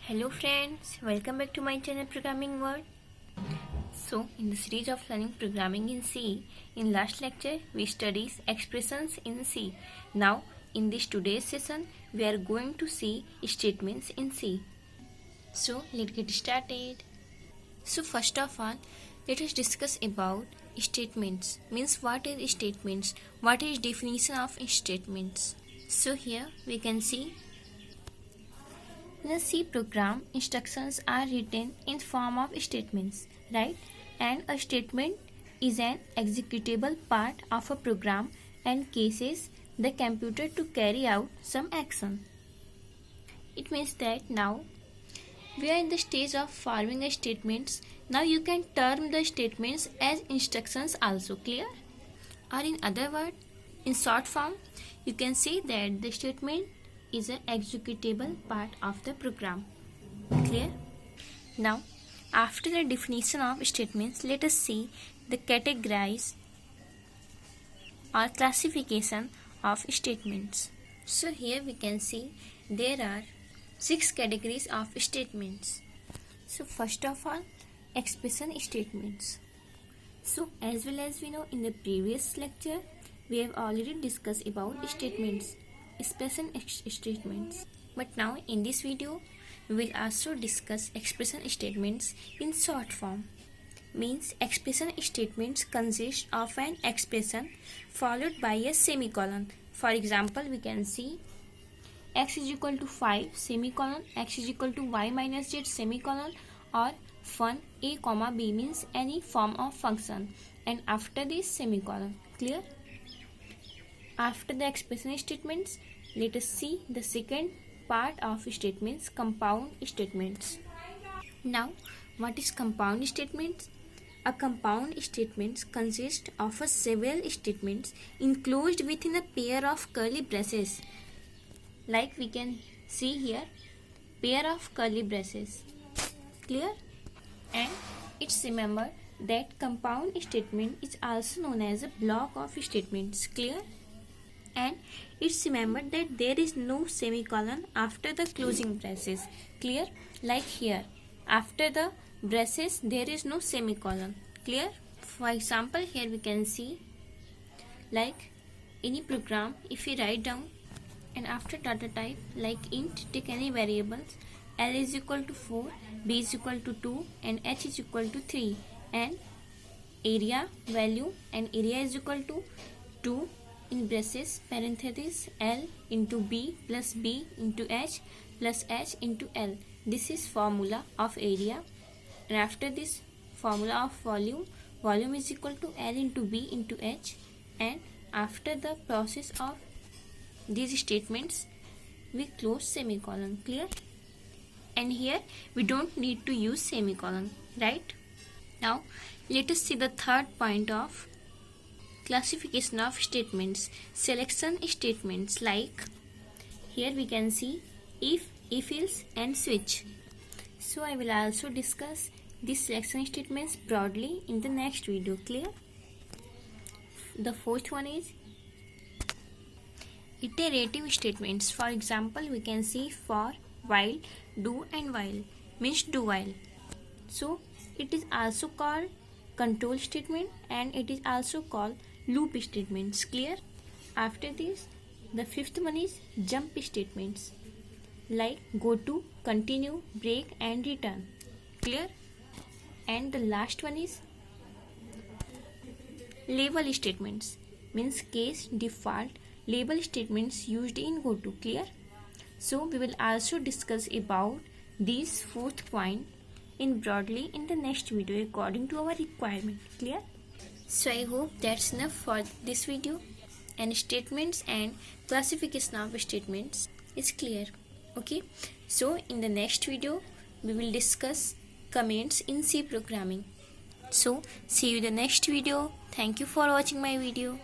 Hello friends, welcome back to my channel Programming World. So in the series of learning programming in C, in last lecture we studied expressions in C. Now in this today's session we are going to see statements in C. So let's get started. So first of all, let us discuss about statements. Means what is statements? What is definition of statements? So here we can see in a C program, instructions are written in form of statements, right? And a statement is an executable part of a program and cases the computer to carry out some action. It means that now we are in the stage of forming a statements. Now you can term the statements as instructions also, clear? Or in other words, in short form, you can say that the statement is an executable part of the program. Clear? Now, after the definition of statements, let us see the categorize or classification of statements. So here we can see there are 6 categories of statements. So first of all, expression statements. So as well as we know in the previous lecture, we have already discussed about statements. Expression statements, but now in this video we will also discuss expression statements in short form. Means expression statements consist of an expression followed by a semicolon. For example, we can see x is equal to 5 semicolon, x is equal to y minus z semicolon, or fun a comma b means any form of function, and after this semicolon. Clear? After the expression statements, let us see the second part of statements, compound statements. Now, what is compound statements? A compound statement consists of several statements enclosed within a pair of curly braces. Like we can see here, pair of curly braces. Clear? And it's remember that compound statement is also known as a block of statements. Clear? And it's remembered that there is no semicolon after the closing braces. Clear? Like here, after the braces there is no semicolon. Clear? For example, here we can see like any program, if we write down and after data type like int, take any variables, L is equal to 4, B is equal to 2 and H is equal to 3, and area value and area is equal to 2 in braces parenthesis L into B plus B into H plus H into L. This is formula of area, and after this formula of volume, volume is equal to L into B into H, and after the process of these statements we close semicolon. Clear? And here we don't need to use semicolon, right? Now let us see the third point of classification of statements, selection statements. Like here we can see if else and switch. So I will also discuss these selection statements broadly in the next video. Clear? The fourth one is iterative statements. For example, we can see for, while, do and while means do while. So it is also called control statement and it is also called loop statements. Clear? After this, the fifth one is jump statements like go to, continue, break and return. Clear? And the last one is label statements, means case, default, label statements used in goto. Clear? So we will also discuss about these fourth point in broadly in the next video according to our requirement. Clear? So I hope that's enough for this video, and statements and classification of statements is clear. Okay, so in the next video we will discuss commands in C programming. So see you in the next video. Thank you for watching my video.